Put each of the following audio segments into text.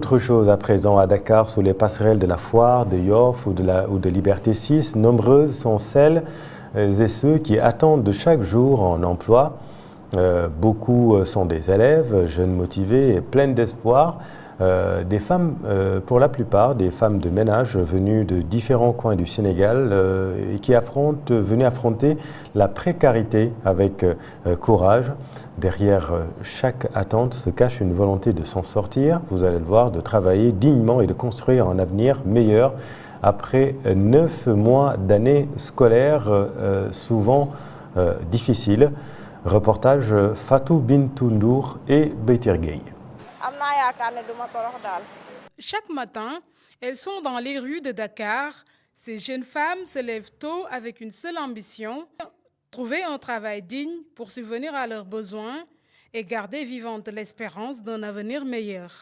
Autre chose à présent à Dakar, sous les passerelles de la Foire, de Yoff ou de Liberté 6, nombreuses sont celles et ceux qui attendent de chaque jour un emploi. Beaucoup sont des élèves, jeunes motivés et pleines d'espoir. Des femmes, pour la plupart, des femmes de ménage venues de différents coins du Sénégal et qui venaient affronter la précarité avec courage. Derrière chaque attente se cache une volonté de s'en sortir, vous allez le voir, de travailler dignement et de construire un avenir meilleur après 9 mois d'années scolaires souvent difficiles. Reportage Fatou Bintou Ndour et Beitir Gueye. Chaque matin, elles sont dans les rues de Dakar. Ces jeunes femmes se lèvent tôt avec une seule ambition, trouver un travail digne pour subvenir à leurs besoins et garder vivante l'espérance d'un avenir meilleur.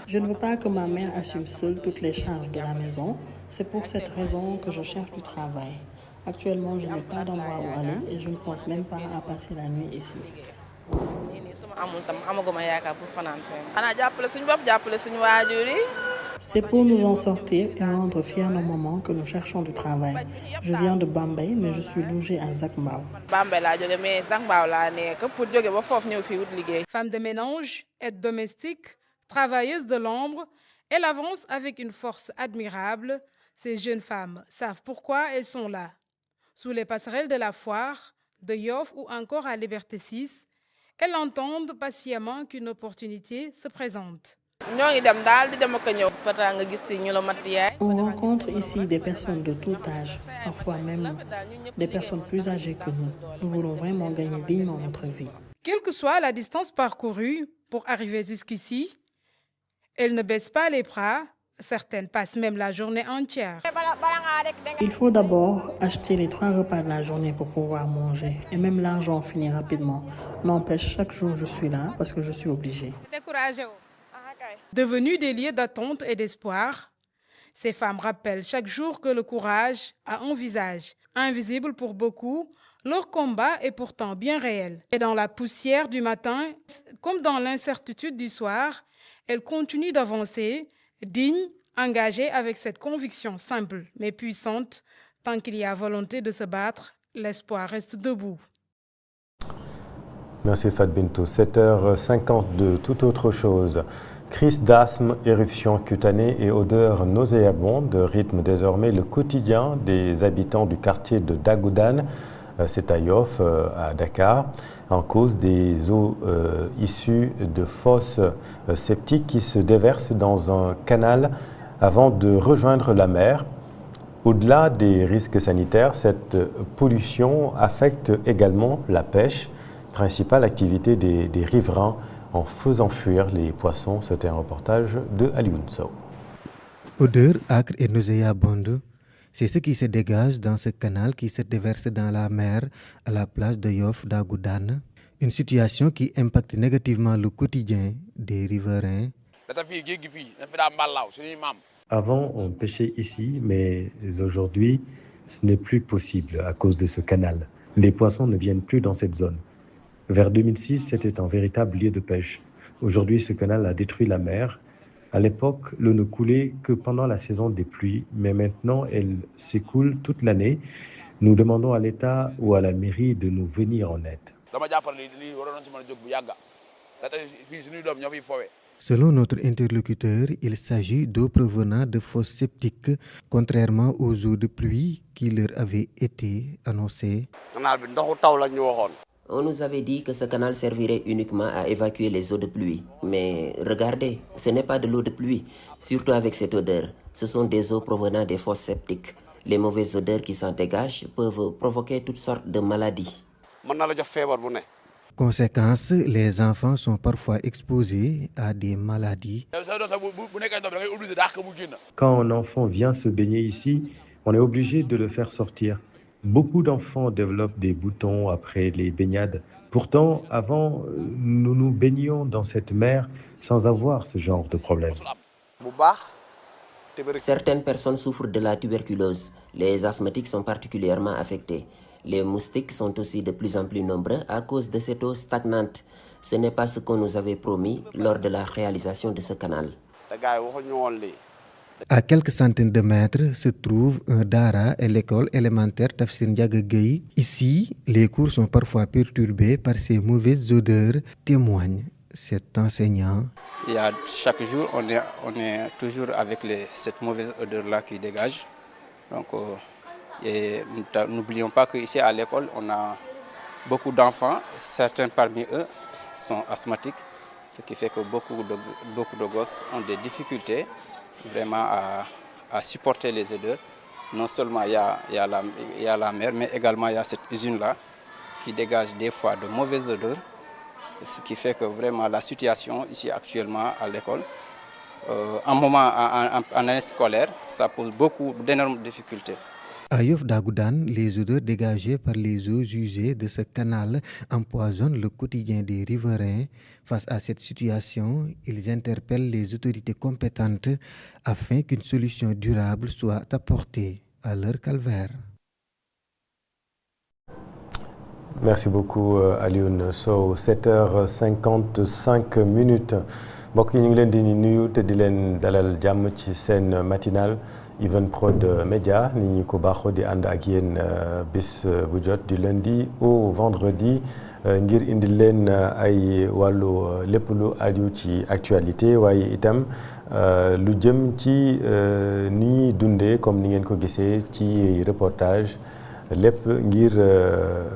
Je ne veux pas que ma mère assume seule toutes les charges de la maison. C'est pour cette raison que je cherche du travail. Actuellement, je n'ai pas d'endroit où aller et je ne pense même pas à passer la nuit ici. C'est pour nous en sortir et rendre fiers nos mamans que nous cherchons du travail. Je viens de Bambey, mais je suis logée à Zac Mbao. Femme de ménage, aide domestique, travailleuse de l'ombre, elle avance avec une force admirable. Ces jeunes femmes savent pourquoi elles sont là. Sous les passerelles de la Foire, de Yoff ou encore à Liberté 6, elles entendent patiemment qu'une opportunité se présente. On rencontre ici des personnes de tout âge, parfois même des personnes plus âgées que nous. Nous voulons vraiment gagner dignement notre vie. Quelle que soit la distance parcourue pour arriver jusqu'ici, elles ne baissent pas les bras. Certaines passent même la journée entière. Il faut d'abord acheter les 3 repas de la journée pour pouvoir manger. Et même l'argent finit rapidement. N'empêche, chaque jour je suis là parce que je suis obligée. Devenues des lieux d'attente et d'espoir, ces femmes rappellent chaque jour que le courage a un visage. Invisible pour beaucoup, leur combat est pourtant bien réel. Et dans la poussière du matin, comme dans l'incertitude du soir, elles continuent d'avancer, dignes, engagées avec cette conviction simple mais puissante. Tant qu'il y a volonté de se battre, l'espoir reste debout. Merci Fat Bintou. 7h52, toute autre chose. Crise d'asthme, éruption cutanée et odeur nauséabonde rythment désormais le quotidien des habitants du quartier de Dagoudane, c'est à Yoff, à Dakar, en cause des eaux issues de fosses septiques qui se déversent dans un canal avant de rejoindre la mer. Au-delà des risques sanitaires, cette pollution affecte également la pêche, principale activité des riverains, en faisant fuir les poissons. C'était un reportage de Alioune Sow. Odeur âcre et nauséabonde, c'est ce qui se dégage dans ce canal qui se déverse dans la mer à la plage de Yoff Dagoudane. Une situation qui impacte négativement le quotidien des riverains. Avant, on pêchait ici, mais aujourd'hui, ce n'est plus possible à cause de ce canal. Les poissons ne viennent plus dans cette zone. Vers 2006, c'était un véritable lieu de pêche. Aujourd'hui, ce canal a détruit la mer. À l'époque, l'eau ne coulait que pendant la saison des pluies, mais maintenant, elle s'écoule toute l'année. Nous demandons à l'État ou à la mairie de nous venir en aide. Selon notre interlocuteur, il s'agit d'eau provenant de fosses septiques, contrairement aux eaux de pluie qui leur avaient été annoncées. On nous avait dit que ce canal servirait uniquement à évacuer les eaux de pluie. Mais regardez, ce n'est pas de l'eau de pluie, surtout avec cette odeur. Ce sont des eaux provenant des fosses septiques. Les mauvaises odeurs qui s'en dégagent peuvent provoquer toutes sortes de maladies. Conséquence, les enfants sont parfois exposés à des maladies. Quand un enfant vient se baigner ici, on est obligé de le faire sortir. Beaucoup d'enfants développent des boutons après les baignades. Pourtant, avant, nous nous baignions dans cette mer sans avoir ce genre de problème. Certaines personnes souffrent de la tuberculose. Les asthmatiques sont particulièrement affectés. Les moustiques sont aussi de plus en plus nombreux à cause de cette eau stagnante. Ce n'est pas ce qu'on nous avait promis lors de la réalisation de ce canal. À quelques centaines de mètres se trouve un dara et l'école élémentaire Tafsir Ndiaga Gueye. Ici, les cours sont parfois perturbés par ces mauvaises odeurs, témoigne cet enseignant. Chaque jour, on est toujours avec cette mauvaise odeur-là qui dégage. Donc, et n'oublions pas qu'ici à l'école, on a beaucoup d'enfants. Certains parmi eux sont asthmatiques, ce qui fait que beaucoup de gosses ont des difficultés vraiment à supporter les odeurs. Non seulement il y a la mer, mais également il y a cette usine-là qui dégage des fois de mauvaises odeurs. Ce qui fait que vraiment la situation ici actuellement à l'école, en année scolaire, ça pose d'énormes difficultés. À Yoff d'Agoudane, les odeurs dégagées par les eaux usées de ce canal empoisonnent le quotidien des riverains. Face à cette situation, ils interpellent les autorités compétentes afin qu'une solution durable soit apportée à leur calvaire. Merci beaucoup Alioune Sow. 7h55 mbokk yi ñu ngi leen di nuyu te di leen dalal jàmm ci seen matinal Evenprod Média ni ñu ko baaxoo di ànd ak yéen bis bu jot du lundi au vendredi ngir indi leen ay wàllu lépp lu aju ci actualité waaye itam lu jëm ci ni ñuy dundee comme ni ngeen ko gisee ci reportage lépp ngir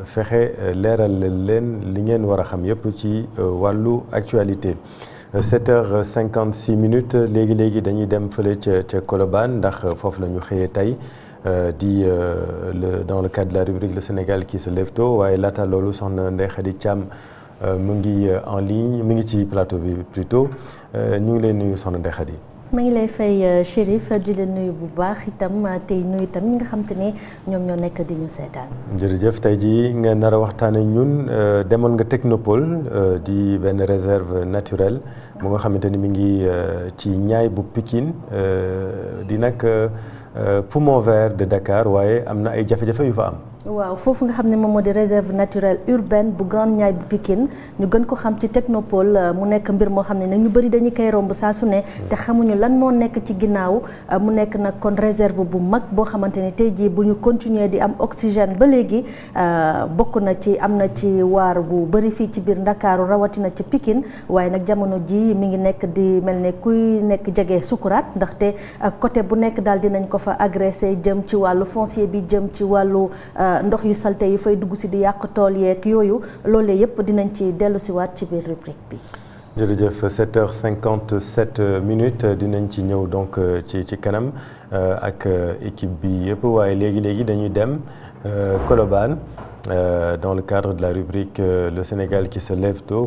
fexe leeral leen li ngeen war a xam yépp ci wàllu actualité. 7h56 léegi dañuy dem fële ca Colobane ndax foofu la ñu xëyee tey dans le cadre de la rubrique Le Sénégal qui se lève tôt waaye laata loolu soxna Ndeye Khady Thiam mu ngi en ligne mu ngi ci plateau bi plutôt ñu ngi leen nuyu soxna Ndeye Khady. maa ngi lay fay Chérif di la nuyu bu baax itam tey nuyu itam ñi nga xam te ne ñoom ñoo nekk di ñu seetaan. jërëjëf tey jii nga nar a waxtaanee ñun demoon nga Technopole di benn réserve naturelle mu nga xamante ni mi ngi ci ñaay bu Pikine di nag poumon vert de Dakar waaye am na ay jafe-jafe yu fa am. waaw foofu nga xam ne moom moo di réserve naturelle urbaine bu Grande Niayes bu Pikine ñu gën ko xam ci Technopole mu nekk mbir moo xam ne nag ñu bëri dañu koy romb saa su ne te xamuñu lan moo nekk ci ginnaaw mu nekk nag kon réserve bu mag boo xamante ne tey jii bu ñu continuer di am oxygène ba léegi bokk na ci am na ci waar bu bëri fii ci biir Ndakaaru rawatina ci Pikine waaye nag jamono ji mi ngi nekk di mel ne kuy nekk jege sukuraat ndaxte côté bu nekk daal dinañ ko fa agressé jëm ci wàllu foncier bi jëm ci wàllu ndox yu salte yi fay dugg si di yàq tool yeeg yooyu loolee yëpp dinañ ci dellu si waat ci biir rubrique bi. jërëjëf 7h57 dinañ ci ñëw donc ci kanam ak équipe bi yëpp waaye léegi dañuy dem Colobane dans le cadre de la rubrique Le Sénégal qui se lève tôt.